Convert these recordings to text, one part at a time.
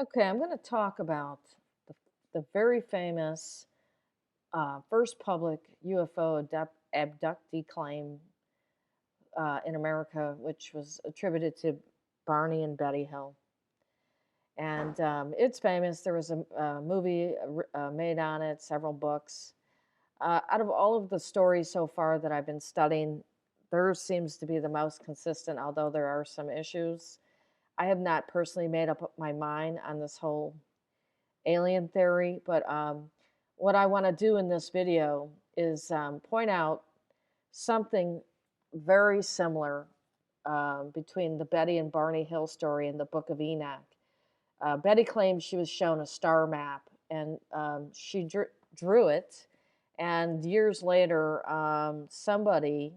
Okay, I'm going to talk about the, the very famous first public UFO abductee claim in America, which was attributed to Barney and Betty Hill. And it's famous. There was a movie made on it, several books. Out of all of the stories so far that I've been studying, theirs seems to be the most consistent, although there are some issues. I have not personally made up my mind on this whole alien theory, but what I want to do in this video is point out something very similar between the Betty and Barney Hill story and the Book of Enoch. Betty claims she was shown a star map, and she drew it, and years later, somebody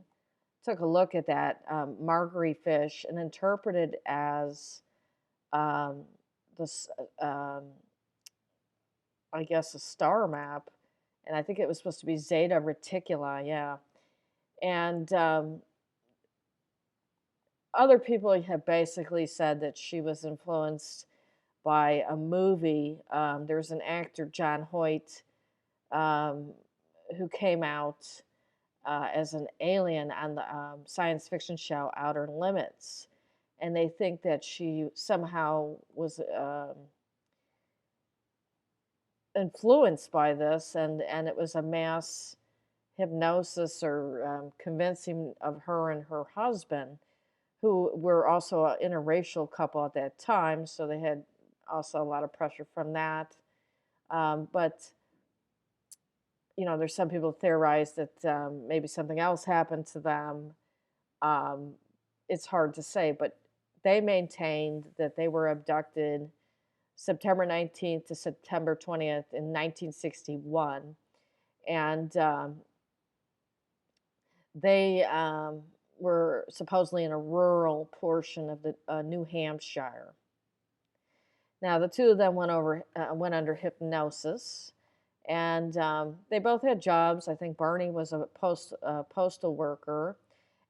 took a look at that Margery fish and interpreted as um, this I guess, a star map, and I think it was supposed to be Zeta Reticuli, yeah. And other people have basically said that she was influenced by a movie. There's an actor, John Hoyt, um, who came out as an alien on the science fiction show Outer Limits. And they think that she somehow was influenced by this, and it was a mass hypnosis or convincing of her and her husband, who were also an interracial couple at that time, so they had also a lot of pressure from that. But there's some people theorize that maybe something else happened to them. Um, it's hard to say, but they maintained that they were abducted September 19th to September 20th in 1961. And they were supposedly in a rural portion of the New Hampshire. Now, the two of them went under hypnosis, and they both had jobs. I think Barney was a postal worker,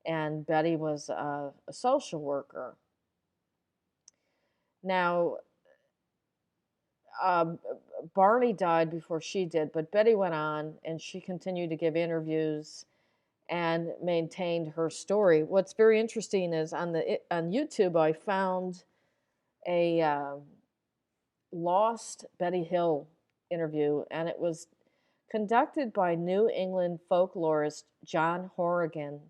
and Betty was a social worker. Now, um, Barney died before she did, but Betty went on and she continued to give interviews and maintained her story. What's very interesting is on YouTube I found a lost Betty Hill interview, and it was conducted by New England folklorist John Horrigan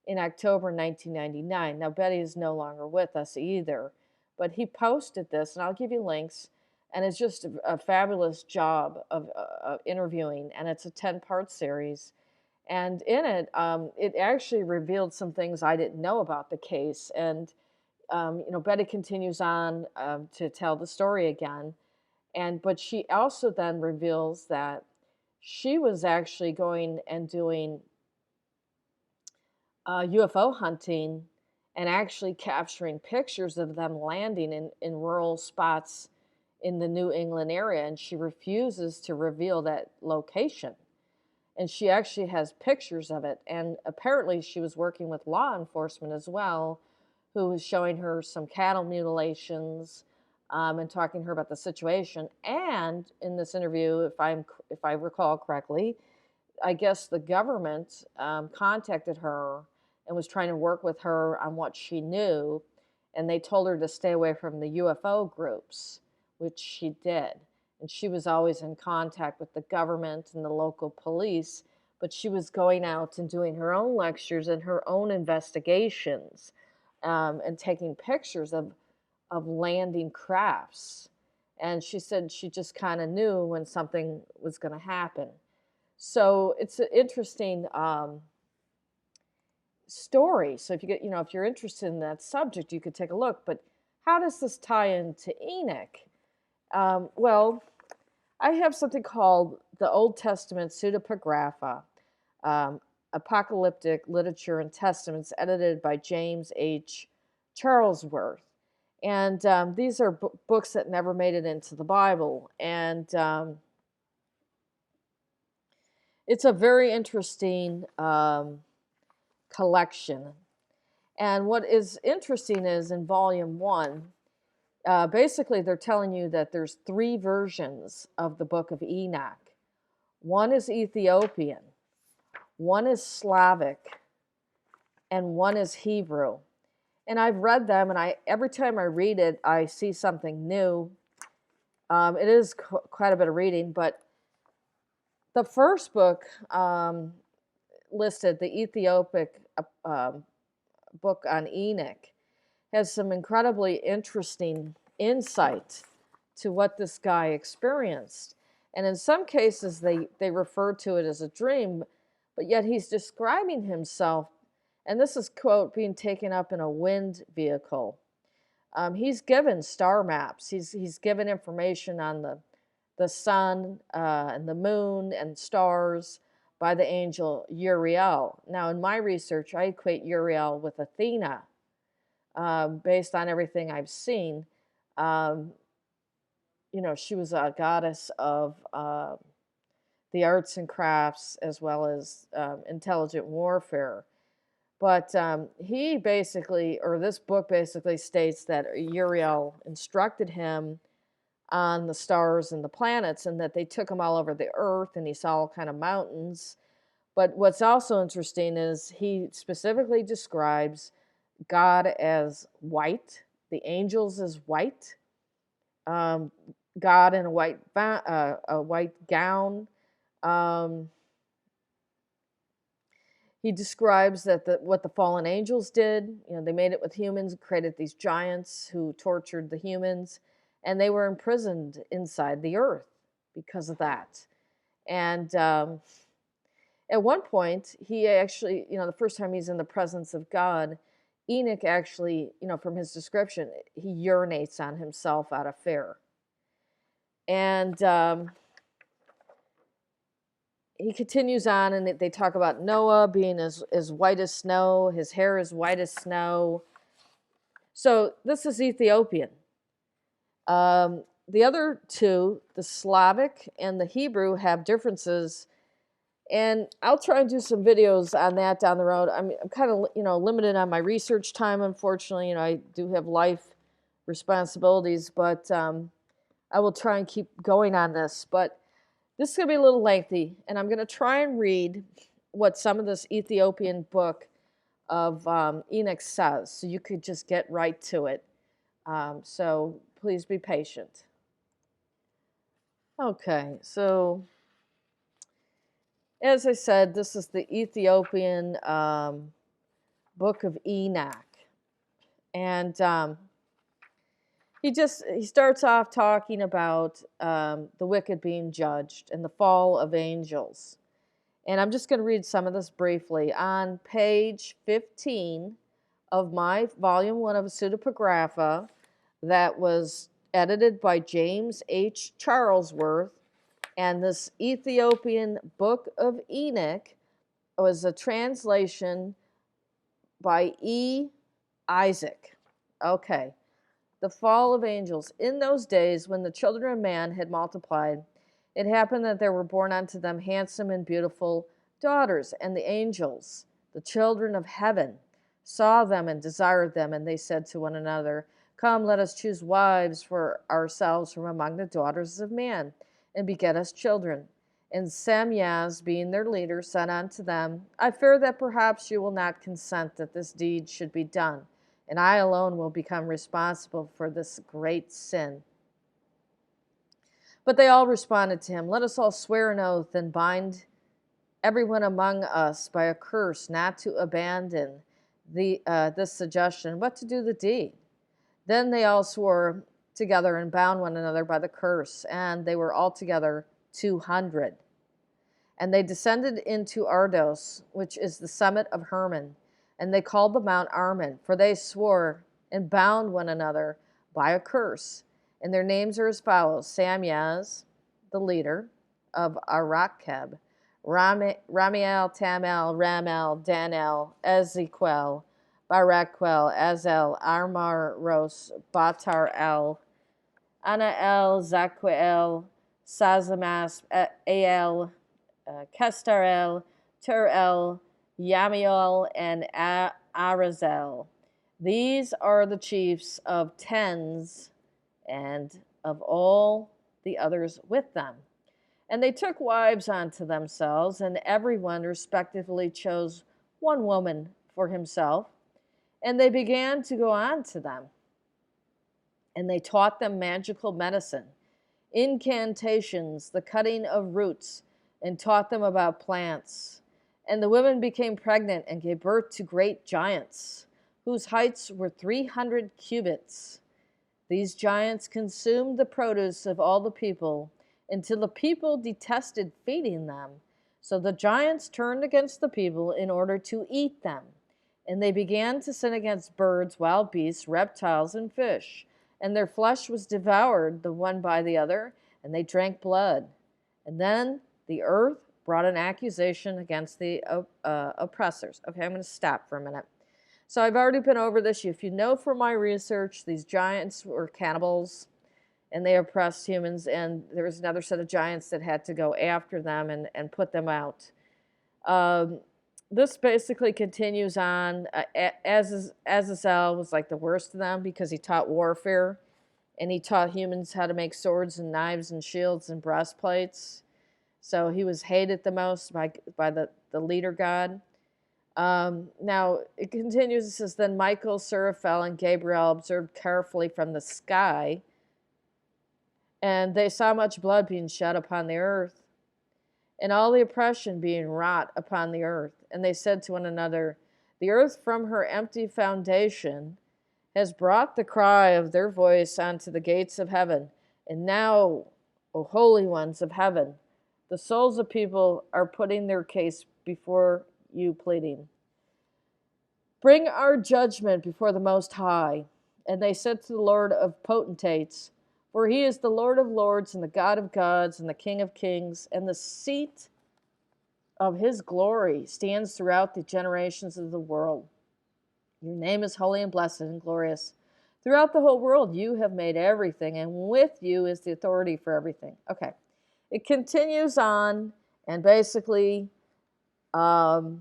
in October 1999. Now Betty is no longer with us either, but he posted this, and I'll give you links. And it's just a fabulous job of interviewing, and it's a 10-part series. And in it, it actually revealed some things I didn't know about the case. And Betty continues on to tell the story again, but she also then reveals that she was actually going and doing UFO hunting and actually capturing pictures of them landing in rural spots in the New England area, and she refuses to reveal that location. And she actually has pictures of it, and apparently she was working with law enforcement as well, who was showing her some cattle mutilations and talking to her about the situation. And in this interview, if I recall correctly, I guess the government contacted her and was trying to work with her on what she knew, and they told her to stay away from the UFO groups, which she did. And she was always in contact with the government and the local police, but she was going out and doing her own lectures and her own investigations and taking pictures of landing crafts. And she said she just kind of knew when something was going to happen. So it's an interesting story. So if you're interested in that subject, you could take a look. But how does this tie into Enoch? Well, I have something called the Old Testament Pseudepigrapha, Apocalyptic Literature and Testaments, edited by James H. Charlesworth. And these are books that never made it into the Bible. And it's a very interesting collection. And what is interesting is in volume 1, basically they're telling you that there's three versions of the Book of Enoch. One is Ethiopian, one is Slavic, and one is Hebrew. And I've read them, and every time I read it, I see something new. It is quite a bit of reading, but the first book listed, the Ethiopic book on Enoch, has some incredibly interesting insight to what this guy experienced. And in some cases, they refer to it as a dream, but yet he's describing himself, and this is, quote, being taken up in a wind vehicle. He's given star maps. He's given information on the sun and the moon and stars by the angel Uriel. Now, in my research, I equate Uriel with Athena, based on everything I've seen. She was a goddess of the arts and crafts as well as intelligent warfare. But he basically, or this book basically states that Uriel instructed him on the stars and the planets, and that they took him all over the earth, and he saw all kind of mountains. But what's also interesting is he specifically describes God as white, the angels as white, God in a white gown. He describes that what the fallen angels did. They made it with humans, created these giants who tortured the humans, and they were imprisoned inside the earth because of that. And at one point, he actually, the first time he's in the presence of God, Enoch actually, from his description, he urinates on himself out of fear. And he continues on, and they talk about Noah being as white as snow. His hair is white as snow. So this is Ethiopian. The other two, the Slavic and the Hebrew, have differences. And I'll try and do some videos on that down the road. I'm kind of, limited on my research time, unfortunately. I do have life responsibilities, but I will try and keep going on this. But this is going to be a little lengthy, and I'm going to try and read what some of this Ethiopian book of Enoch says, so you could just get right to it. So please be patient. Okay, so as I said, this is the Ethiopian Book of Enoch. And he starts off talking about the wicked being judged and the fall of angels. And I'm just going to read some of this briefly. On page 15 of my volume 1 of Pseudepigrapha, that was edited by James H. Charlesworth, and this Ethiopian Book of Enoch was a translation by E. Isaac. Okay. The fall of angels. In those days, when the children of man had multiplied, it happened that there were born unto them handsome and beautiful daughters, and the angels, the children of heaven, saw them and desired them, and they said to one another, Come, let us choose wives for ourselves from among the daughters of man, and beget us children. And Samyaz, being their leader, said unto them, I fear that perhaps you will not consent that this deed should be done, and I alone will become responsible for this great sin. But they all responded to him, Let us all swear an oath and bind everyone among us by a curse not to abandon this suggestion, but to do the deed. Then they all swore together and bound one another by the curse, and they were altogether 200. And they descended into Ardos, which is the summit of Hermon, and they called the mount Armon, for they swore and bound one another by a curse. And their names are as follows: Samyaz, the leader of Arakeb, Ramiel, Tamel, Ramel, Danel, Ezequiel, Baraquel, Azel, Armar, Ros, Batar El, Anael, Zaquiel, Sazamas, Ael, Kestarel, Turel, Yamiel, and Arazel. These are the chiefs of tens and of all the others with them. And they took wives unto themselves, and everyone respectively chose one woman for himself. And they began to go on to them. And they taught them magical medicine, incantations, the cutting of roots, and taught them about plants. And the women became pregnant and gave birth to great giants, whose heights were 300 cubits. These giants consumed the produce of all the people, until the people detested feeding them. So the giants turned against the people in order to eat them. And they began to sin against birds, wild beasts, reptiles, and fish. And their flesh was devoured the one by the other, and they drank blood. And then the earth brought an accusation against the oppressors. Okay, I'm going to stop for a minute. So I've already been over this. If you know from my research, these giants were cannibals, and they oppressed humans, and there was another set of giants that had to go after them and put them out. This basically continues on. Azazel was like the worst of them because he taught warfare, and he taught humans how to make swords and knives and shields and breastplates. So he was hated the most by the leader god. Now it continues. It says, then Michael, Seraphel, and Gabriel observed carefully from the sky, and they saw much blood being shed upon the earth, and all the oppression being wrought upon the earth. And they said to one another, the earth from her empty foundation has brought the cry of their voice unto the gates of heaven. And now, O holy ones of heaven, the souls of people are putting their case before you, pleading, bring our judgment before the Most High. And they said to the Lord of potentates, for he is the Lord of lords and the God of gods and the King of kings, and the seat of his glory stands throughout the generations of the world. Your name is holy and blessed and glorious. Throughout the whole world you have made everything, and with you is the authority for everything. Okay, it continues on, and basically the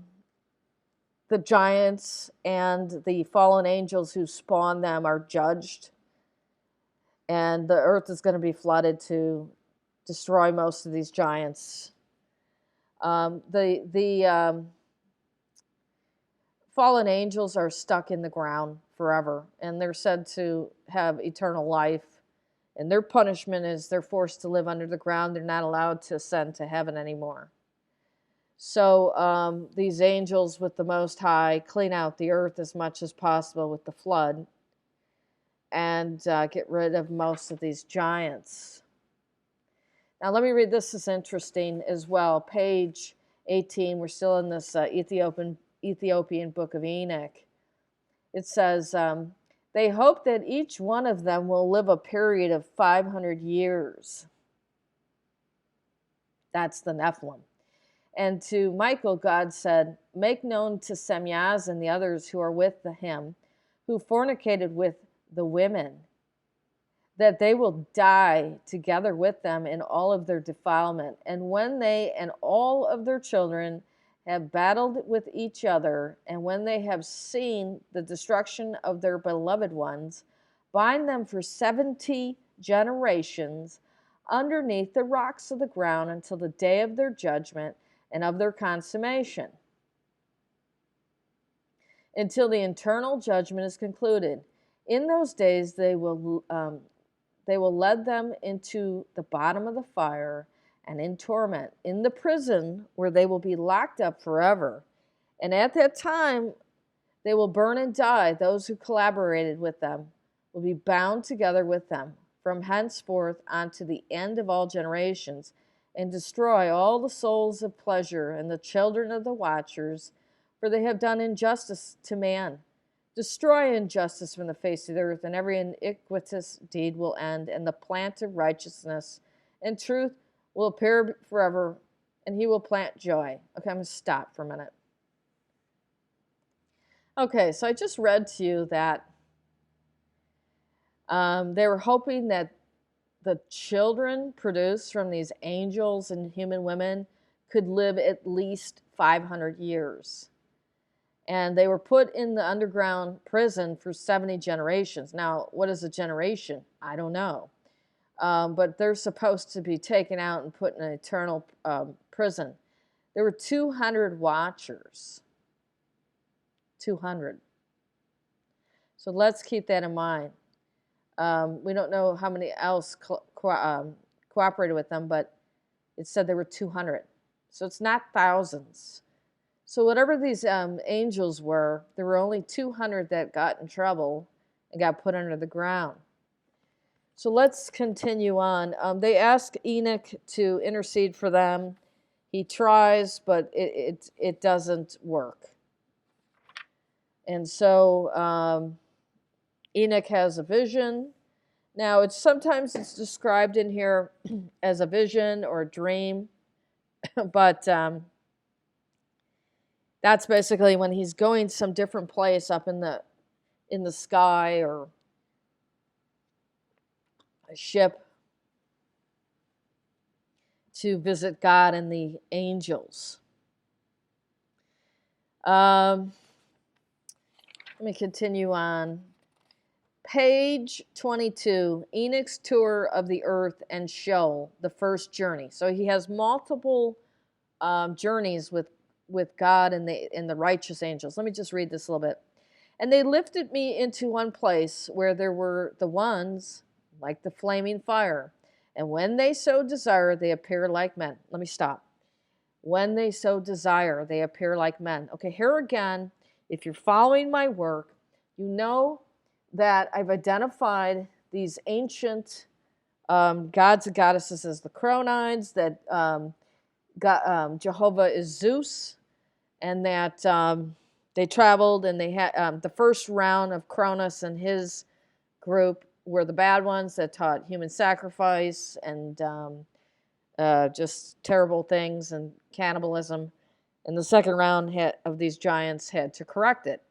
giants and the fallen angels who spawn them are judged, and the earth is going to be flooded to destroy most of these giants. The fallen angels are stuck in the ground forever, and they're said to have eternal life, and their punishment is they're forced to live under the ground. They're not allowed to ascend to heaven anymore. So these angels with the Most High clean out the earth as much as possible with the flood, and get rid of most of these giants. Now let me read this. Is interesting as well. Page 18. We're still in this Ethiopian Book of Enoch. It says, they hope that each one of them will live a period of 500 years. That's the Nephilim. And to Michael, God said, make known to Semyaz and the others who are with him, who fornicated with the women, that they will die together with them in all of their defilement. And when they and all of their children have battled with each other, and when they have seen the destruction of their beloved ones, bind them for 70 generations underneath the rocks of the ground until the day of their judgment and of their consummation, until the eternal judgment is concluded. In those days they will lead them into the bottom of the fire and in torment, in the prison where they will be locked up forever. And at that time they will burn and die. Those who collaborated with them will be bound together with them from henceforth unto the end of all generations, and destroy all the souls of pleasure and the children of the watchers, for they have done injustice to man. Destroy injustice from the face of the earth, and every iniquitous deed will end, and the plant of righteousness and truth will appear forever, and he will plant joy. Okay, I'm going to stop for a minute. Okay, so I just read to you that they were hoping that the children produced from these angels and human women could live at least 500 years. And they were put in the underground prison for 70 generations. Now, what is a generation? I don't know. But they're supposed to be taken out and put in an eternal prison. There were 200 watchers. 200. So let's keep that in mind. We don't know how many else cooperated with them, but it said there were 200. So it's not thousands. So whatever these angels were, there were only 200 that got in trouble and got put under the ground. So let's continue on. They ask Enoch to intercede for them. He tries, but it doesn't work. And so Enoch has a vision. Now, sometimes it's described in here as a vision or a dream, but that's basically when he's going some different place up in the sky or a ship to visit God and the angels. Let me continue on. Page 22, Enoch's tour of the earth and Sheol, the first journey. So he has multiple journeys with God and the righteous angels. Let me just read this a little bit. And they lifted me into one place where there were the ones like the flaming fire. And when they so desire, they appear like men. Let me stop. When they so desire, they appear like men. Okay, here again, if you're following my work, you know that I've identified these ancient gods and goddesses as the Chronides, that Jehovah is Zeus, and that they traveled and they had the first round of Cronus and his group were the bad ones that taught human sacrifice and just terrible things and cannibalism. And the second round of these giants had to correct it.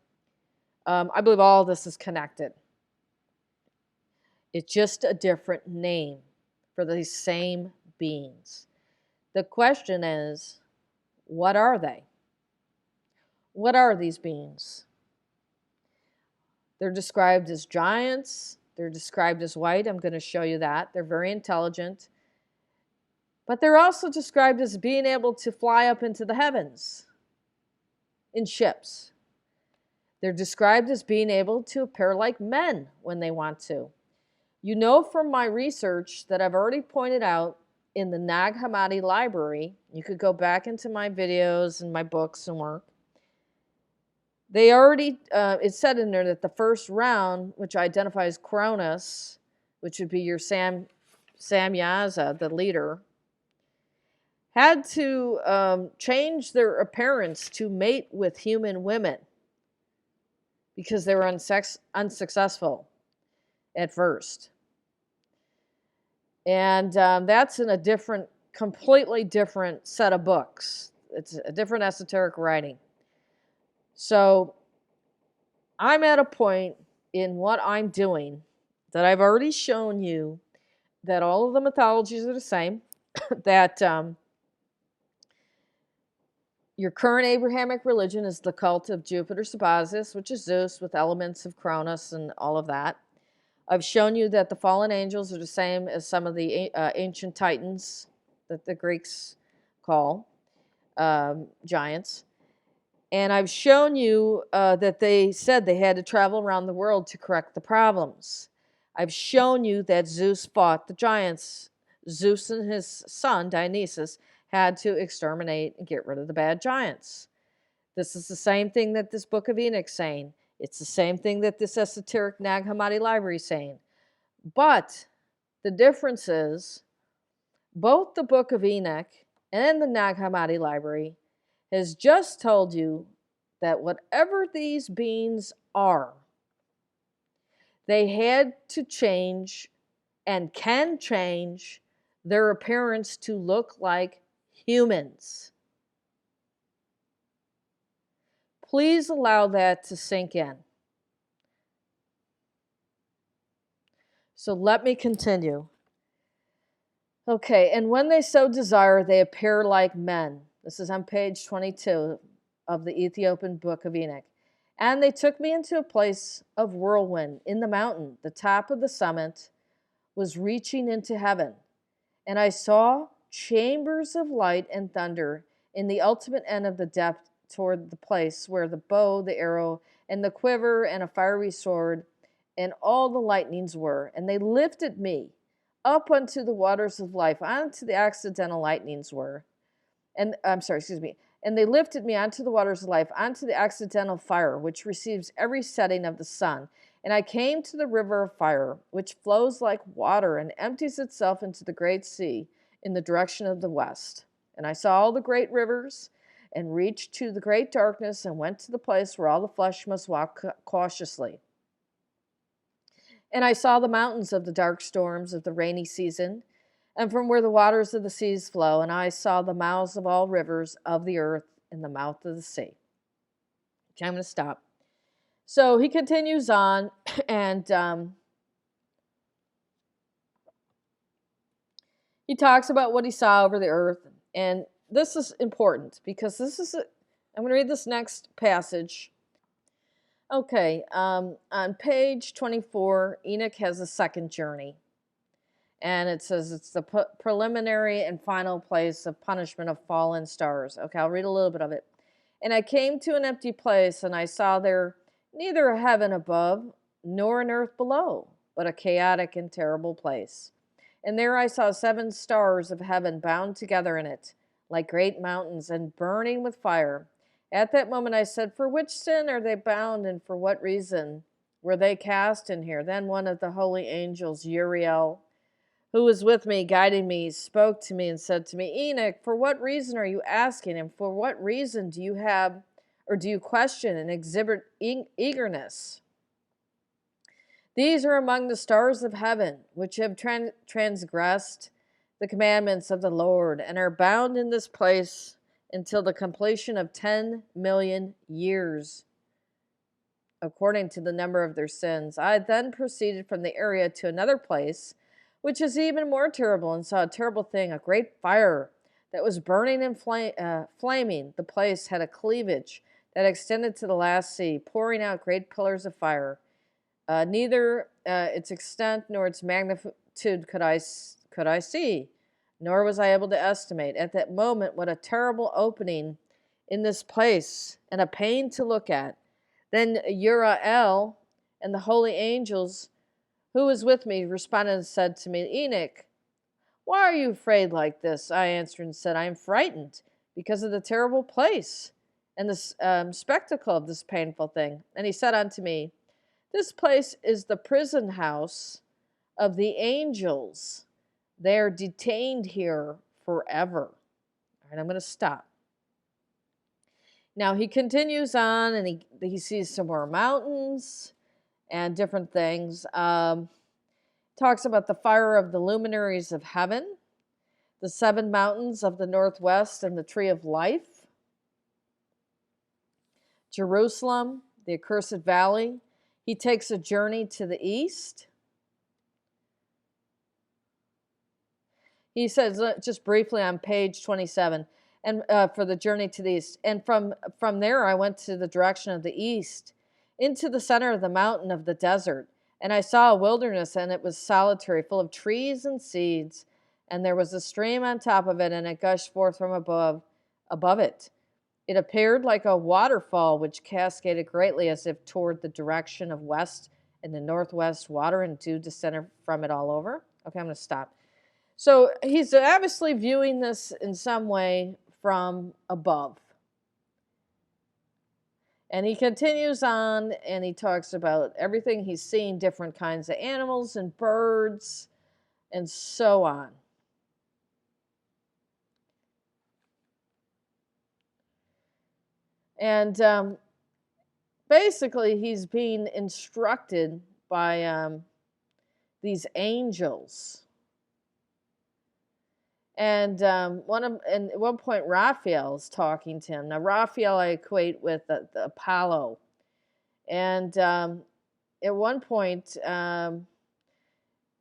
I believe all this is connected. It's just a different name for these same beings. The question is, what are they? What are these beings? They're described as giants. They're described as white. I'm going to show you that. They're very intelligent. But they're also described as being able to fly up into the heavens in ships. They're described as being able to appear like men when they want to. You know from my research that I've already pointed out in the Nag Hammadi Library, you could go back into my videos and my books and work. They already, it said in there that the first round, which identifies Cronus, which would be your Samyaza, the leader, had to change their appearance to mate with human women because they were unsuccessful at first. And that's in a completely different set of books. It's a different esoteric writing. So I'm at a point in what I'm doing that I've already shown you that all of the mythologies are the same, that your current Abrahamic religion is the cult of Jupiter Sabazius, which is Zeus with elements of Cronus and all of that. I've shown you that the fallen angels are the same as some of the ancient titans that the Greeks call giants. And I've shown you that they said they had to travel around the world to correct the problems. I've shown you that Zeus fought the giants. Zeus and his son, Dionysus, had to exterminate and get rid of the bad giants. This is the same thing that this Book of Enoch is saying. It's the same thing that this esoteric Nag Hammadi Library is saying. But the difference is both the Book of Enoch and the Nag Hammadi Library has just told you that whatever these beings are, they had to change and can change their appearance to look like humans. Please allow that to sink in. So let me continue. Okay, and when they so desire, they appear like men. This is on page 22. of the Ethiopian Book of Enoch. And they took me into a place of whirlwind in the mountain. The top of the summit was reaching into heaven. And I saw chambers of light and thunder in the ultimate end of the depth toward the place where the bow, the arrow, and the quiver, and a fiery sword, and all the lightnings were. And they lifted me up unto the waters of life, onto the accidental lightnings were. And and they lifted me onto the waters of life, onto the accidental fire, which receives every setting of the sun. And I came to the river of fire, which flows like water and empties itself into the great sea in the direction of the west. And I saw all the great rivers, and reached to the great darkness, and went to the place where all the flesh must walk cautiously. And I saw the mountains of the dark storms of the rainy season, and from where the waters of the seas flow, and I saw the mouths of all rivers of the earth in the mouth of the sea. Okay, I'm going to stop. So he continues on, and he talks about what he saw over the earth. And this is important because I'm going to read this next passage. Okay, on page 24, Enoch has a second journey. And it says it's the preliminary and final place of punishment of fallen stars. Okay, I'll read a little bit of it. And I came to an empty place, and I saw there neither a heaven above nor an earth below, but a chaotic and terrible place. And there I saw 7 stars of heaven bound together in it, like great mountains, and burning with fire. At that moment I said, for which sin are they bound, and for what reason were they cast in here? Then one of the holy angels, Uriel, who was with me, guiding me, spoke to me and said to me, Enoch, for what reason are you asking, and for what reason do you question and exhibit eagerness? These are among the stars of heaven, which have transgressed the commandments of the Lord, and are bound in this place until the completion of 10 million years, according to the number of their sins. I then proceeded from the area to another place, which is even more terrible, and saw a terrible thing, a great fire that was burning and flaming. The place had a cleavage that extended to the last sea, pouring out great pillars of fire. Neither its extent nor its magnitude could I see, nor was I able to estimate. At that moment, what a terrible opening in this place, and a pain to look at. Then Uriel and the holy angels who was with me responded and said to me, Enoch, why are you afraid like this? I answered and said, I am frightened because of the terrible place and the spectacle of this painful thing. And he said unto me, this place is the prison house of the angels. They are detained here forever. All right, I'm going to stop. Now he continues on, and he sees some more mountains and different things. Talks about the fire of the luminaries of heaven, the 7 mountains of the northwest, and the tree of life, Jerusalem, the accursed valley. He takes a journey to the east. He says, just briefly on page 27, and for the journey to the east. And from there I went to the direction of the east, into the center of the mountain of the desert. And I saw a wilderness, and it was solitary, full of trees and seeds. And there was a stream on top of it, and it gushed forth from above it. It appeared like a waterfall, which cascaded greatly as if toward the direction of west and the northwest. Water and dew descended from it all over. Okay, I'm going to stop. So he's obviously viewing this in some way from above. And he continues on, and he talks about everything he's seen, different kinds of animals and birds, and so on. And basically, he's being instructed by these angels. And at one point, Raphael's talking to him. Now, Raphael I equate with the Apollo. And at one point,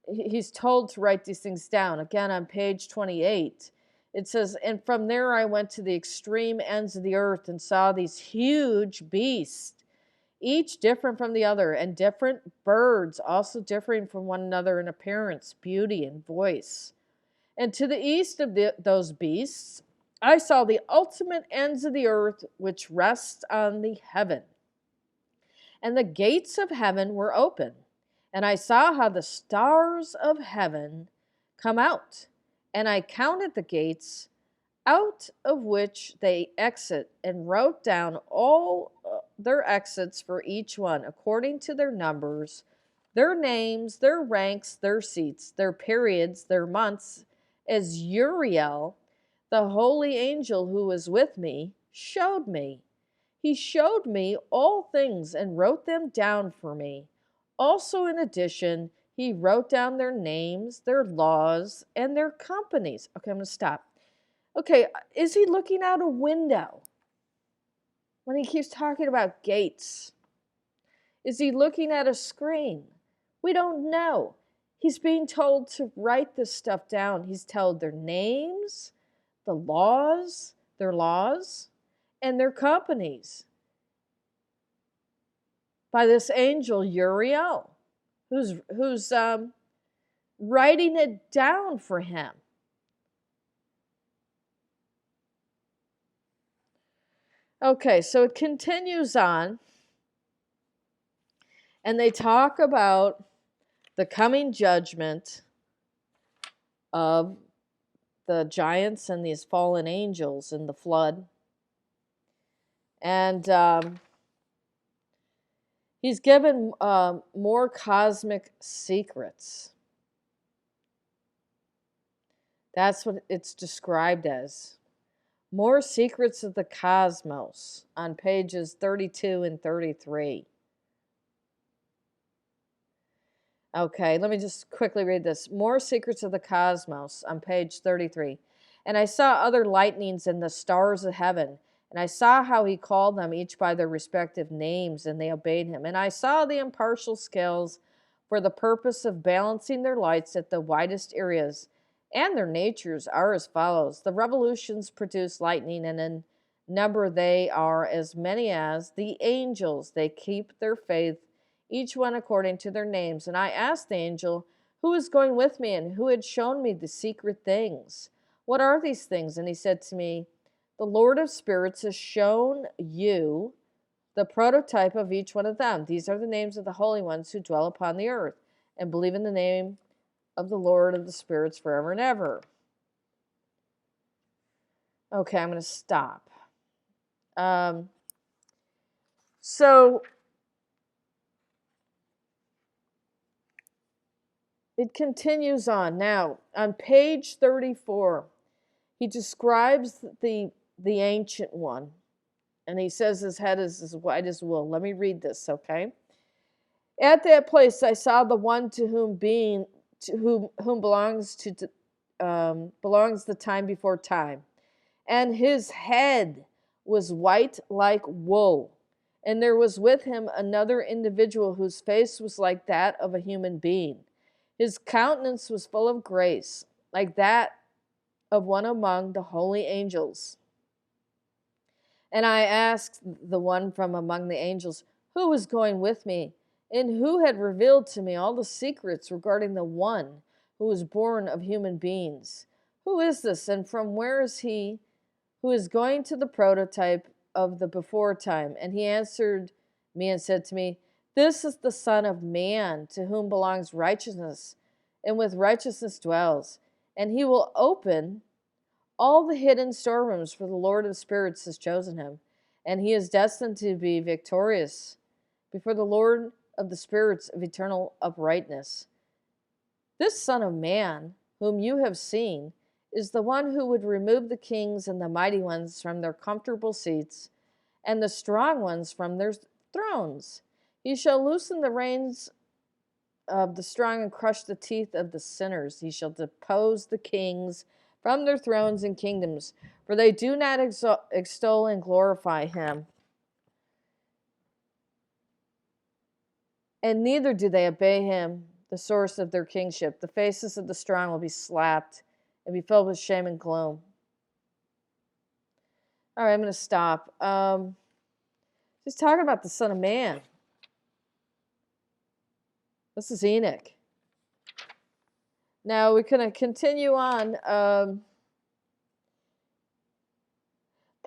he's told to write these things down. Again, on page 28, It says, and from there I went to the extreme ends of the earth and saw these huge beasts, each different from the other, and different birds, also differing from one another in appearance, beauty, and voice. And to the east of those beasts, I saw the ultimate ends of the earth, which rests on the heaven. And the gates of heaven were open. And I saw how the stars of heaven come out. And I counted the gates out of which they exit, and wrote down all their exits for each one, according to their numbers, their names, their ranks, their seats, their periods, their months, as Uriel, the holy angel who was with me, showed me. He showed me all things and wrote them down for me. Also, in addition, he wrote down their names, their laws, and their companies. Okay, I'm going to stop. Okay, is he looking out a window when he keeps talking about gates? Is he looking at a screen? We don't know. He's being told to write this stuff down. He's told their names, their laws, and their companies by this angel Uriel, who's writing it down for him. Okay, so it continues on, and they talk about the coming judgment of the giants and these fallen angels in the flood. And he's given more cosmic secrets. That's what it's described as. More secrets of the cosmos on pages 32 and 33. Okay, let me just quickly read this. More secrets of the cosmos on page 33. And I saw other lightnings in the stars of heaven, and I saw how he called them each by their respective names, and they obeyed him. And I saw the impartial scales for the purpose of balancing their lights at the widest areas, and their natures are as follows. The revolutions produce lightning, and in number they are as many as the angels. They keep their faith, each one according to their names. And I asked the angel who was going with me and who had shown me the secret things. What are these things? And he said to me, the Lord of spirits has shown you the prototype of each one of them. These are the names of the holy ones who dwell upon the earth and believe in the name of the Lord of the spirits forever and ever. Okay, I'm going to stop. So it continues on. Now, on page 34, he describes the ancient one, and he says his head is as white as wool. Let me read this, okay? At that place I saw the one to whom belongs the time before time, and his head was white like wool, and there was with him another individual whose face was like that of a human being. His countenance was full of grace, like that of one among the holy angels. And I asked the one from among the angels, who was going with me, and who had revealed to me all the secrets regarding the one who was born of human beings? Who is this, and from where is he who is going to the prototype of the before time? And he answered me and said to me, this is the Son of Man, to whom belongs righteousness, and with righteousness dwells. And he will open all the hidden storerooms, for the Lord of spirits has chosen him, and he is destined to be victorious before the Lord of the spirits of eternal uprightness. This Son of Man, whom you have seen, is the one who would remove the kings and the mighty ones from their comfortable seats, and the strong ones from their thrones. He shall loosen the reins of the strong and crush the teeth of the sinners. He shall depose the kings from their thrones and kingdoms, for they do not extol and glorify him, and neither do they obey him, the source of their kingship. The faces of the strong will be slapped and be filled with shame and gloom. All right, I'm going to stop. Just talking about the Son of Man. This is Enoch. Now we're going to continue on.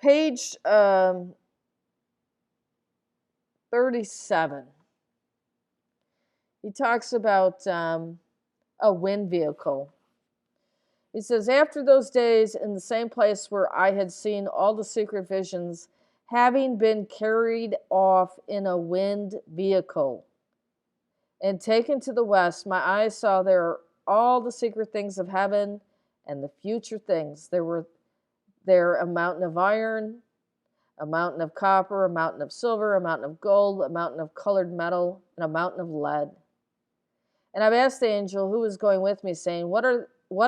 Page 37. He talks about a wind vehicle. He says, after those days, in the same place where I had seen all the secret visions, having been carried off in a wind vehicle and taken to the west, my eyes saw there all the secret things of heaven and the future things. There were there a mountain of iron, a mountain of copper, a mountain of silver, a mountain of gold, a mountain of colored metal, and a mountain of lead. And I've asked the angel who was going with me, saying, What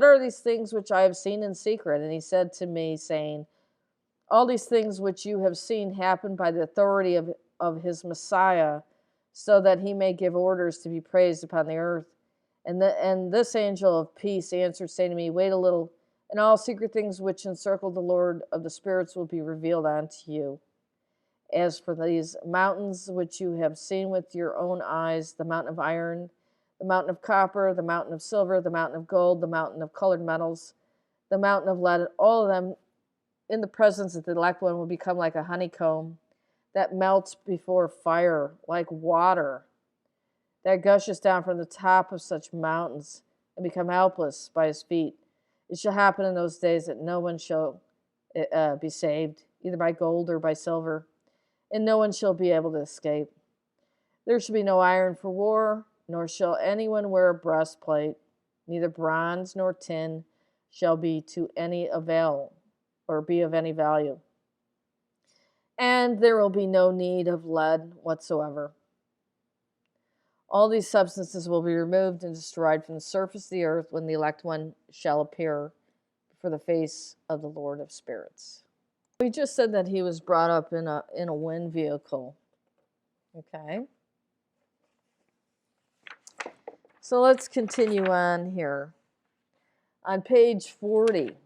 are these things which I have seen in secret? And he said to me, saying, all these things which you have seen happen by the authority of his Messiah, so that he may give orders to be praised upon the earth. And this angel of peace answered, saying to me, wait a little, and all secret things which encircle the Lord of the spirits will be revealed unto you. As for these mountains which you have seen with your own eyes, the mountain of iron, the mountain of copper, the mountain of silver, the mountain of gold, the mountain of colored metals, the mountain of lead, all of them in the presence of the elect one will become like a honeycomb that melts before fire, like water that gushes down from the top of such mountains and become helpless by his feet. It shall happen in those days that no one shall be saved, either by gold or by silver, and no one shall be able to escape. There shall be no iron for war, nor shall anyone wear a breastplate, neither bronze nor tin shall be to any avail, or be of any value. And there will be no need of lead whatsoever. All these substances will be removed and destroyed from the surface of the earth when the elect one shall appear before the face of the Lord of spirits. We just said that he was brought up in a wind vehicle. Okay. So let's continue on here. On page 40,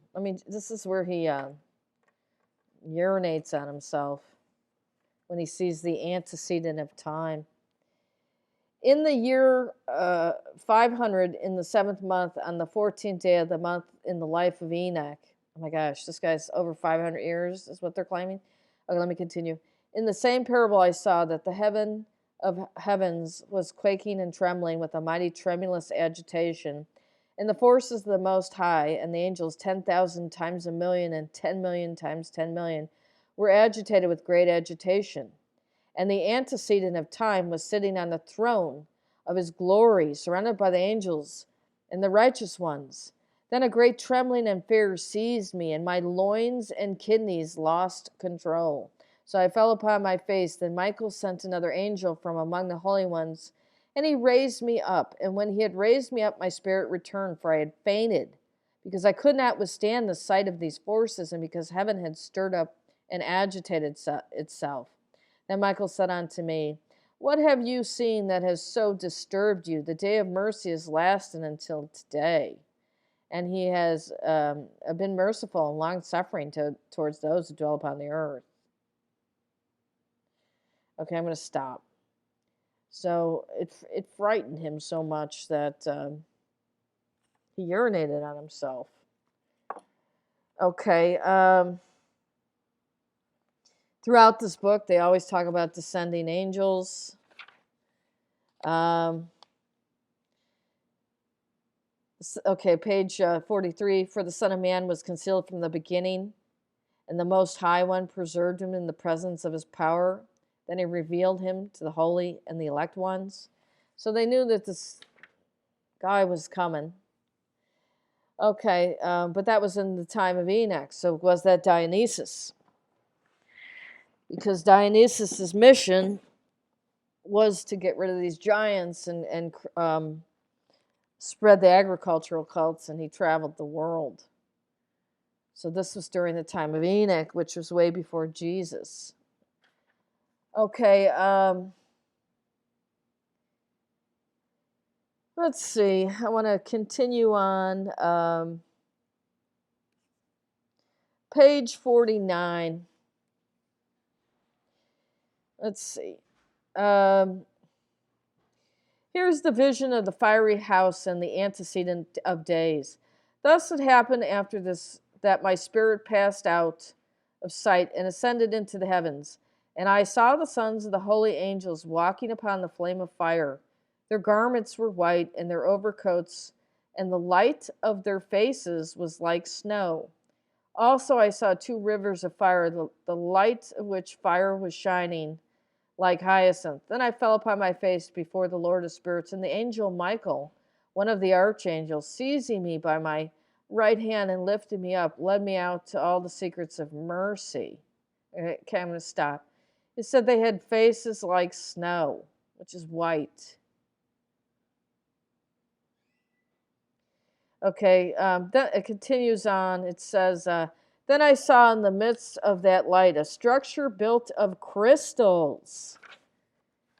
this is where he urinates on himself when he sees the antecedent of time. In the year 500, in the 7th month, on the 14th day of the month, in the life of Enoch. Oh my gosh, this guy's over 500 years, is what they're claiming. Okay, let me continue. In the same parable, I saw that the heaven of heavens was quaking and trembling with a mighty tremulous agitation, and the forces of the Most High and the angels 10,000 times a million and 10 million times 10 million were agitated with great agitation. And the antecedent of time was sitting on the throne of his glory, surrounded by the angels and the righteous ones. Then a great trembling and fear seized me, and my loins and kidneys lost control. So I fell upon my face. Then Michael sent another angel from among the holy ones, and he raised me up. And when he had raised me up, my spirit returned, for I had fainted, because I could not withstand the sight of these forces, and because heaven had stirred up and agitated itself. Then Michael said unto me, what have you seen that has so disturbed you? The day of mercy is lasting until today. And he has been merciful and long-suffering towards those who dwell upon the earth. Okay, I'm going to stop. So it frightened him so much that he urinated on himself. Okay, throughout this book, they always talk about descending angels. Okay, page 43. For the Son of Man was concealed from the beginning, and the Most High One preserved him in the presence of his power. Then he revealed him to the holy and the elect ones. So they knew that this guy was coming. Okay, but that was in the time of Enoch. So was that Dionysus? Because Dionysus' mission was to get rid of these giants and spread the agricultural cults, and he traveled the world. So this was during the time of Enoch, which was way before Jesus. Okay, let's see. I want to continue on. Page 49. Let's see. Um, Here's the vision of the fiery house and the antecedent of days. Thus it happened after this that my spirit passed out of sight and ascended into the heavens. And I saw the sons of the holy angels walking upon the flame of fire. Their garments were white, and their overcoats, and the light of their faces was like snow. Also I saw two rivers of fire, the light of which fire was shining like hyacinth. Then I fell upon my face before the Lord of spirits, and the angel Michael, one of the archangels, seizing me by my right hand and lifted me up, led me out to all the secrets of mercy. Okay, I'm going to stop. It said they had faces like snow, which is white. Okay, then it continues on. It says, then I saw in the midst of that light a structure built of crystals.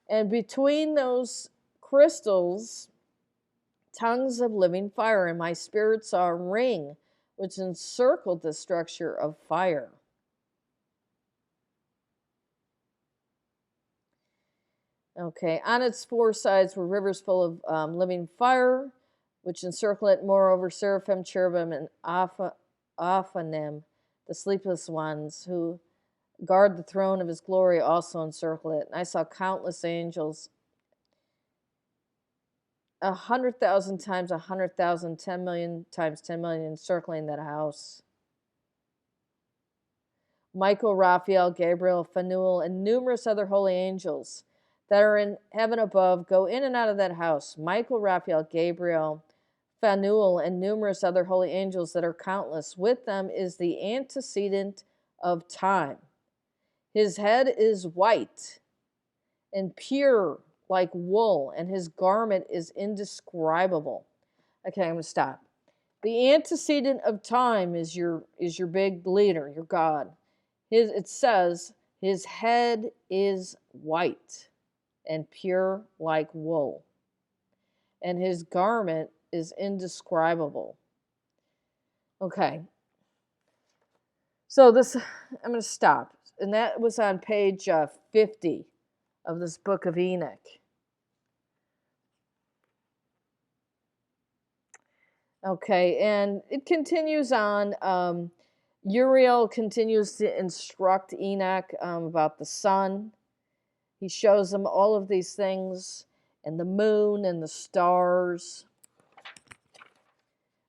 And between those crystals, tongues of living fire. And my spirit saw a ring which encircled the structure of fire. Okay, on its four sides were rivers full of living fire, which encircle it. Moreover, seraphim, cherubim, and Aphanim, the sleepless ones, who guard the throne of his glory, also encircle it. And I saw countless angels, 100,000 times 100,000, 10 million times 10 million, encircling that house. Michael, Raphael, Gabriel, Phanuel, and numerous other holy angels that are in heaven above go in and out of that house. Michael, Raphael, Gabriel, Phanuel, and numerous other holy angels that are countless. With them is the antecedent of time. His head is white and pure like wool, and his garment is indescribable. Okay, I'm going to stop. The antecedent of time is your big leader, your God. It says his head is white and pure like wool, and his garment is indescribable. Okay. So this, I'm going to stop. And that was on page 50 of this book of Enoch. Okay, and it continues on. Uriel continues to instruct Enoch about the sun. He shows him all of these things, and the moon and the stars.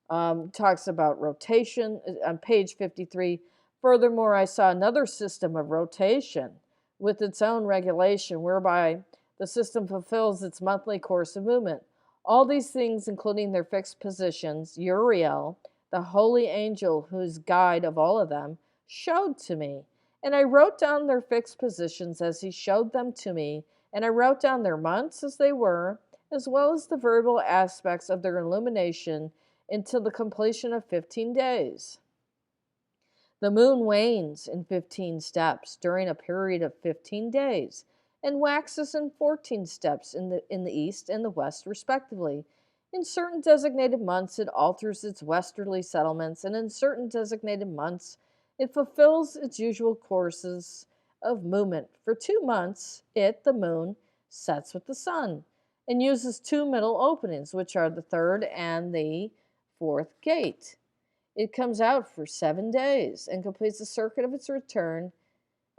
Talks about rotation on page 53. Furthermore, I saw another system of rotation with its own regulation, whereby the system fulfills its monthly course of movement. All these things, including their fixed positions, Uriel, the holy angel who's guide of all of them, showed to me. And I wrote down their fixed positions as he showed them to me, and I wrote down their months as they were, as well as the variable aspects of their illumination until the completion of 15 days. The moon wanes in 15 steps during a period of 15 days, and waxes in 14 steps in the east and the west, respectively. In certain designated months, it alters its westerly settlements, and in certain designated months, it fulfills its usual courses of movement. For 2 months, the moon, sets with the sun, and uses 2 middle openings, which are the third and the fourth gate. It comes out for 7 days and completes the circuit of its return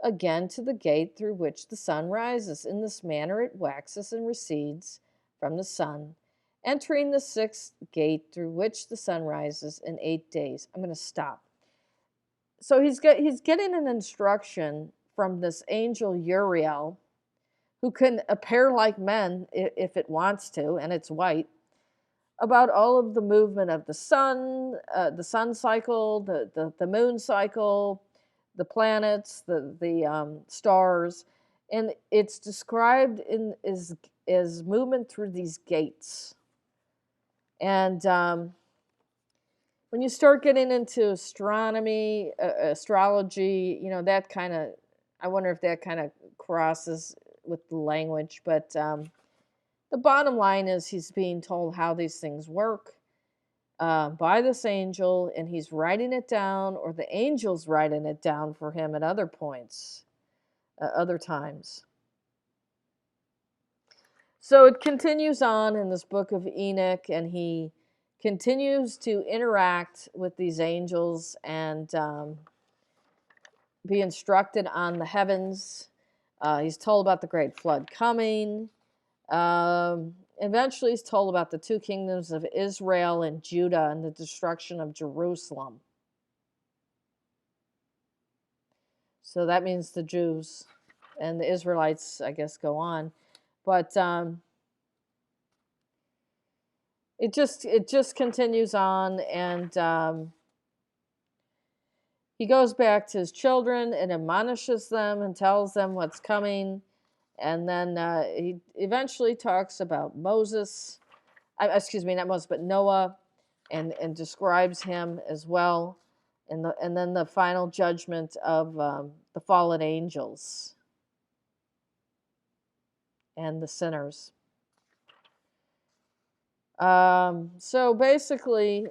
again to the gate through which the sun rises. In this manner it waxes and recedes from the sun, entering the 6th gate through which the sun rises in 8 days. I'm going to stop. So he's getting an instruction from this angel Uriel, who can appear like men if it wants to, and it's white, about all of the movement of the sun cycle, the moon cycle, the planets, the stars, and it's described as movement through these gates. And when you start getting into astronomy, astrology, that kind of, I wonder if that kind of crosses with the language, but the bottom line is he's being told how these things work by this angel, and he's writing it down, or the angel's writing it down for him at other points, other times. So it continues on in this book of Enoch, and he continues to interact with these angels and be instructed on the heavens. He's told about the great flood coming. Eventually, he's told about the two kingdoms of Israel and Judah and the destruction of Jerusalem. So that means the Jews and the Israelites, I guess, go on. But it just continues on, and he goes back to his children and admonishes them and tells them what's coming. And then he eventually talks about Moses, excuse me, not Moses, but Noah, and describes him as well. And then the final judgment of the fallen angels and the sinners. So basically,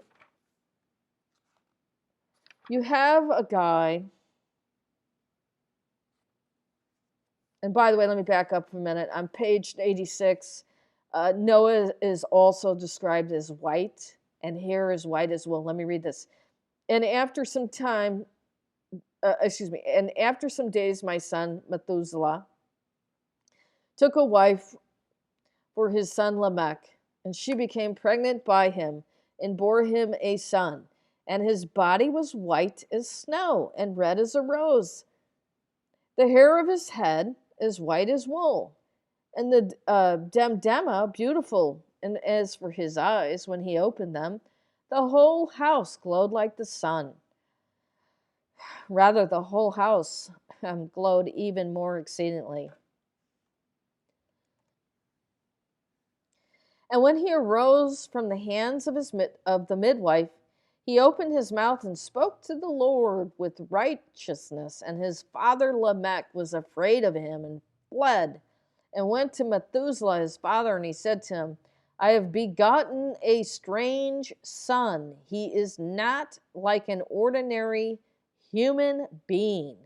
you have a guy, and by the way, let me back up for a minute. On page 86, Noah is also described as white, and hair is white as well. Let me read this. And after some time, and after some days, my son Methuselah took a wife for his son Lamech, and she became pregnant by him and bore him a son. And his body was white as snow and red as a rose. The hair of his head is white as wool, and the diadema beautiful. And as for his eyes, when he opened them, the whole house glowed like the sun. Rather, the whole house glowed even more exceedingly. And when he arose from the hands of the midwife, he opened his mouth and spoke to the Lord with righteousness. And his father Lamech was afraid of him and fled, and went to Methuselah his father, and he said to him, I have begotten a strange son. He is not like an ordinary human being,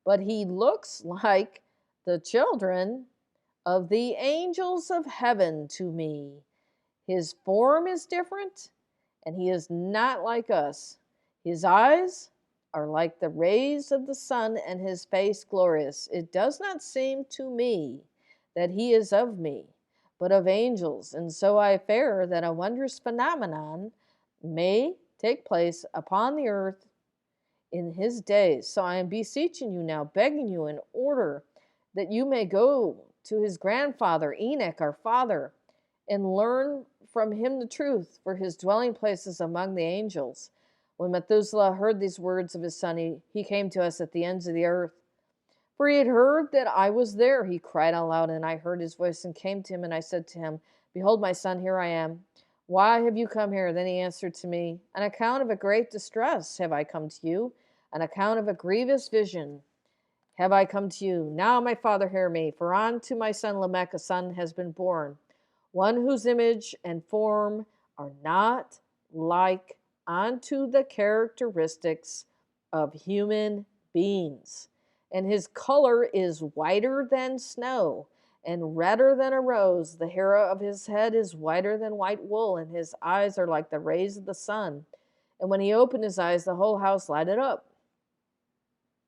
but he looks like the children of the angels of heaven to me. His form is different, and he is not like us. His eyes are like the rays of the sun, and his face glorious. It does not seem to me that he is of me, but of angels, and so I fear that a wondrous phenomenon may take place upon the earth in his days. So I am beseeching you now, begging you in order that you may go to his grandfather Enoch, our father, and learn from him the truth, for his dwelling place is among the angels. When Methuselah heard these words of his son, he came to us at the ends of the earth. For he had heard that I was there. He cried out loud, and I heard his voice and came to him, and I said to him, Behold, my son, here I am. Why have you come here? Then he answered to me, On account of a great distress have I come to you, on account of a grievous vision have I come to you. Now, my father, hear me, for unto my son Lamech a son has been born, one whose image and form are not like unto the characteristics of human beings. And his color is whiter than snow and redder than a rose. The hair of his head is whiter than white wool, and his eyes are like the rays of the sun. And when he opened his eyes, the whole house lighted up.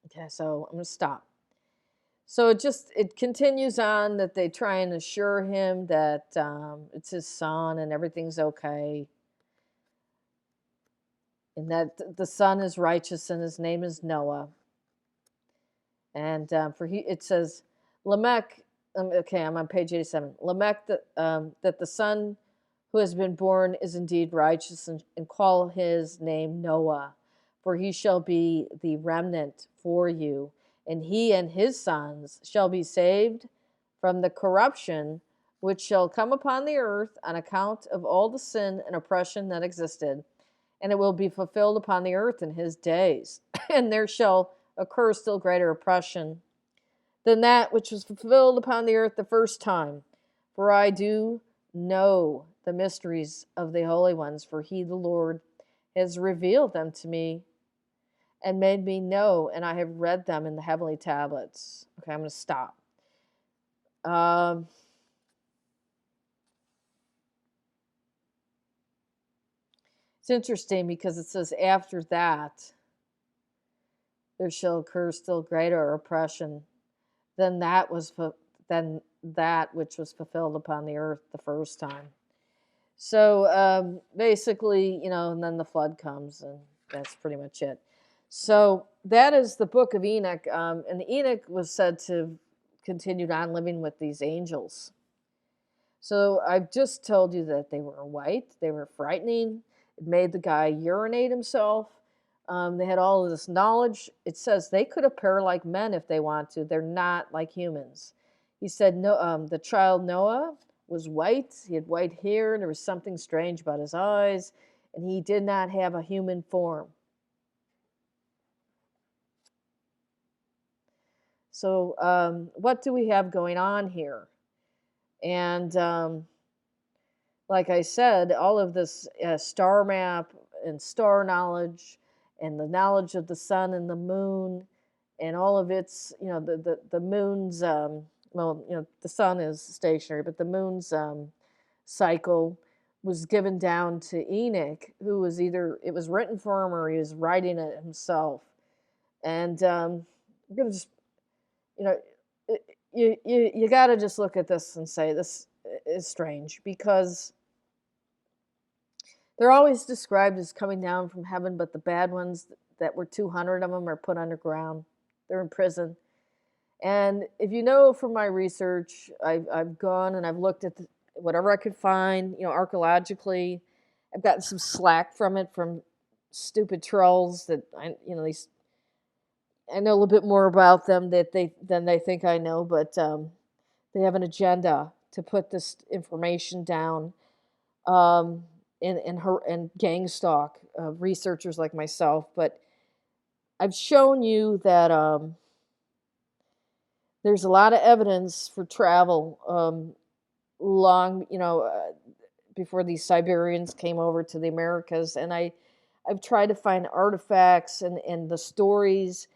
Okay, so I'm going to stop. So it continues on that they try and assure him that it's his son and everything's okay, and that the son is righteous and his name is Noah. And it says Lamech. Okay, I'm on page 87. Lamech that the son who has been born is indeed righteous, and call his name Noah, for he shall be the remnant for you. And he and his sons shall be saved from the corruption which shall come upon the earth on account of all the sin and oppression that existed. And it will be fulfilled upon the earth in his days. And there shall occur still greater oppression than that which was fulfilled upon the earth the first time. For I do know the mysteries of the holy ones, for he, the Lord, has revealed them to me and made me know, and I have read them in the heavenly tablets. Okay, I'm going to stop. It's interesting because it says after that there shall occur still greater oppression than than that which was fulfilled upon the earth the first time. So basically, and then the flood comes, and that's pretty much it. So that is the Book of Enoch, and Enoch was said to continue on living with these angels. So I've just told you that they were white, they were frightening. It made the guy urinate himself. They had all of this knowledge. It says they could appear like men if they want to. They're not like humans. He said no. The child Noah was white. He had white hair, and there was something strange about his eyes, and he did not have a human form. So what do we have going on here? And like I said, all of this star map and star knowledge and the knowledge of the sun and the moon and all of its, the moon's, the sun is stationary, but the moon's cycle was given down to Enoch, who was it was written for him or he was writing it himself. And I'm going to just, you got to just look at this and say this is strange, because they're always described as coming down from heaven, but the bad ones, that were 200 of them, are put underground. They're in prison. And if you know from my research, I've gone and I've looked at whatever I could find, archaeologically. I've gotten some slack from it from stupid trolls that I know a little bit more about them than they think I know, but they have an agenda to put this information down. And gang stalk researchers like myself. But I've shown you that there's a lot of evidence for travel long, before these Siberians came over to the Americas. And I've tried to find artifacts and the stories,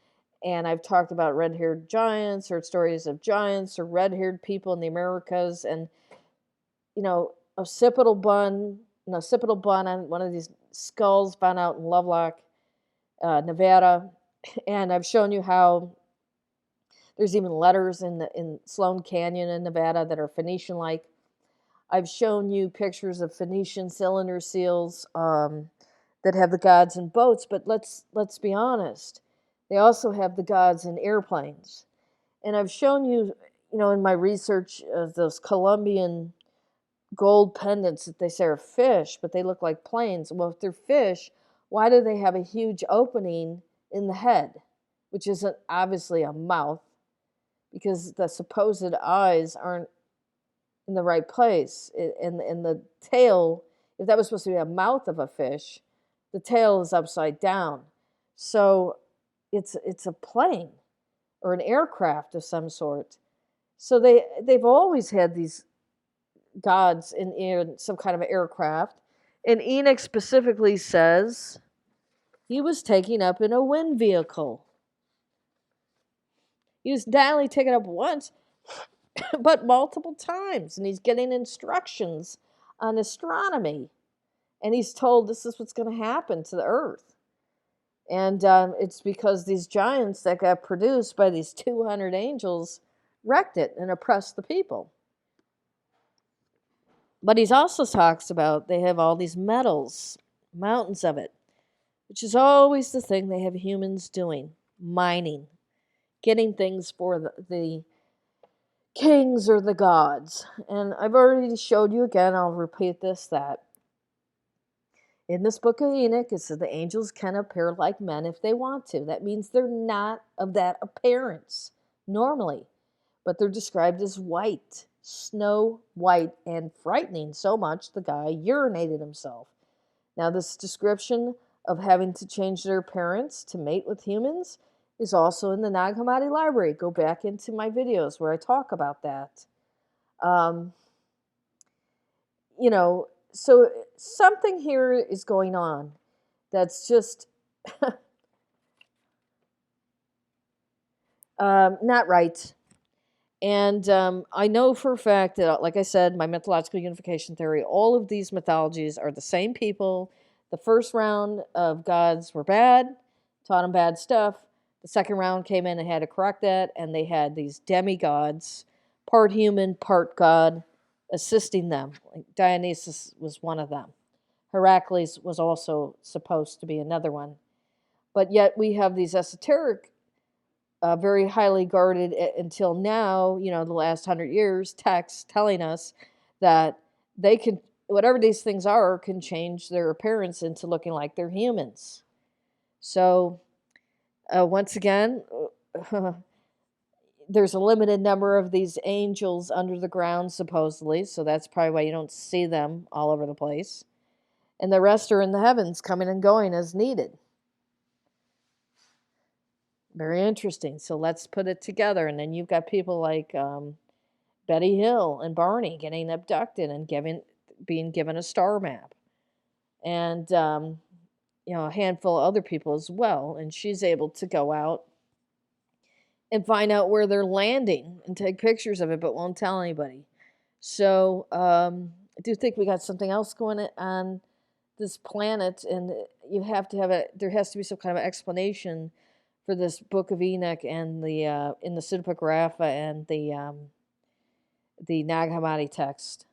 and I've talked about red-haired giants, or stories of giants or red-haired people in the Americas, and occipital bun on one of these skulls found out in Lovelock, Nevada. And I've shown you how there's even letters in Sloan Canyon in Nevada that are Phoenician-like. I've shown you pictures of Phoenician cylinder seals that have the gods in boats, but let's be honest, they also have the gods in airplanes. And I've shown you, in my research, those Colombian gold pendants that they say are fish, but they look like planes. Well, if they're fish, why do they have a huge opening in the head, which isn't obviously a mouth, because the supposed eyes aren't in the right place? And the tail, if that was supposed to be a mouth of a fish, the tail is upside down. So it's a plane or an aircraft of some sort. So they've always had these gods in some kind of aircraft. And Enoch specifically says he was taken up in a wind vehicle. He was not only taken up once, but multiple times. And he's getting instructions on astronomy. And he's told this is what's going to happen to the earth. And it's because these giants that got produced by these 200 angels wrecked it and oppressed the people. But he also talks about they have all these metals, mountains of it, which is always the thing they have humans doing, mining, getting things for the kings or the gods. And I've already showed you again, I'll repeat this, that in this book of Enoch, it says the angels can appear like men if they want to. That means they're not of that appearance normally, but they're described as white, snow white, and frightening so much the guy urinated himself. Now, this description of having to change their appearance to mate with humans is also in the Nag Hammadi Library. Go back into my videos where I talk about that. So something here is going on that's just not right. And I know for a fact that, like I said, my mythological unification theory, all of these mythologies are the same people The first round of gods were bad, taught them bad stuff. The second round came in and had to correct that, and they had these demigods, part human, part god, assisting them. Like Dionysus was one of them. Heracles was also supposed to be another one. But yet we have these esoteric, very highly guarded until now, the last 100 years, texts telling us that they can, whatever these things are, can change their appearance into looking like they're humans. So, once again, there's a limited number of these angels under the ground, supposedly, so that's probably why you don't see them all over the place. And the rest are in the heavens, coming and going as needed. Very interesting. So let's put it together. And then you've got people like Betty Hill and Barney getting abducted and being given a star map. And, a handful of other people as well. And she's able to go out and find out where they're landing and take pictures of it, but won't tell anybody. So I do think we got something else going on this planet, and you have to have there has to be some kind of explanation for this Book of Enoch and the in the Pseudepigrapha and the Nag Hammadi text.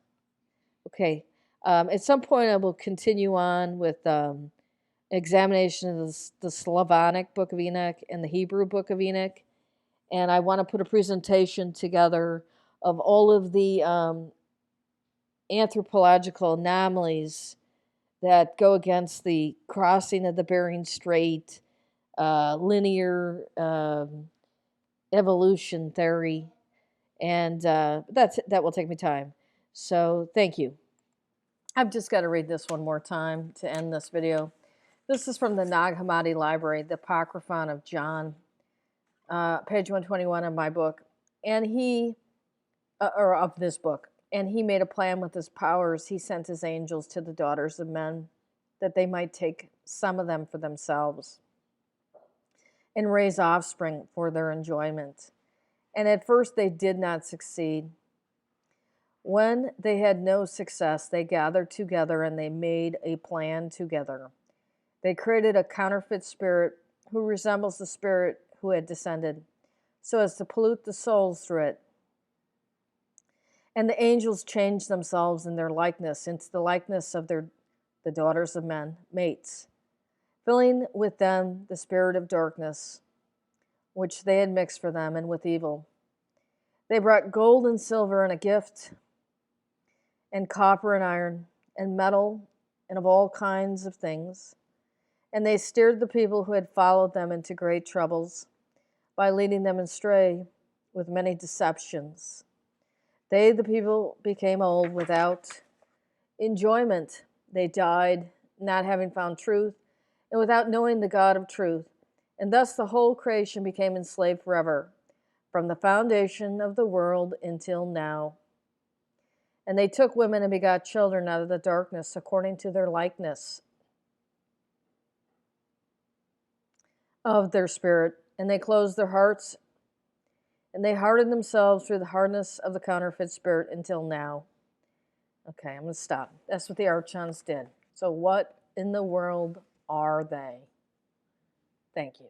Okay, at some point I will continue on with examination of the Slavonic Book of Enoch and the Hebrew Book of Enoch, and I want to put a presentation together of all of the anthropological anomalies that go against the crossing of the Bering Strait, linear evolution theory, and that will take me time. So thank you. I've just got to read this one more time to end this video. This is from the Nag Hammadi Library, the Apocryphon of John, page 121 of my book, and or of this book. And he made a plan with his powers. He sent his angels to the daughters of men, that they might take some of them for themselves and raise offspring for their enjoyment. And at first they did not succeed. When they had no success, they gathered together and they made a plan together. They created a counterfeit spirit who resembles the spirit who had descended, so as to pollute the souls through it. And the angels changed themselves in their likeness into the likeness of the daughters of men, mates, filling with them the spirit of darkness, which they had mixed for them, and with evil. They brought gold and silver and a gift, and copper and iron, and metal, and of all kinds of things. And they steered the people who had followed them into great troubles by leading them astray with many deceptions. They, the people, became old without enjoyment. They died, not having found truth, and without knowing the God of truth. And thus the whole creation became enslaved forever, from the foundation of the world until now. And they took women and begot children out of the darkness, according to their likeness of their spirit. And they closed their hearts, and they hardened themselves through the hardness of the counterfeit spirit until now. Okay, I'm going to stop. That's what the archons did. So what in the world are they? Thank you.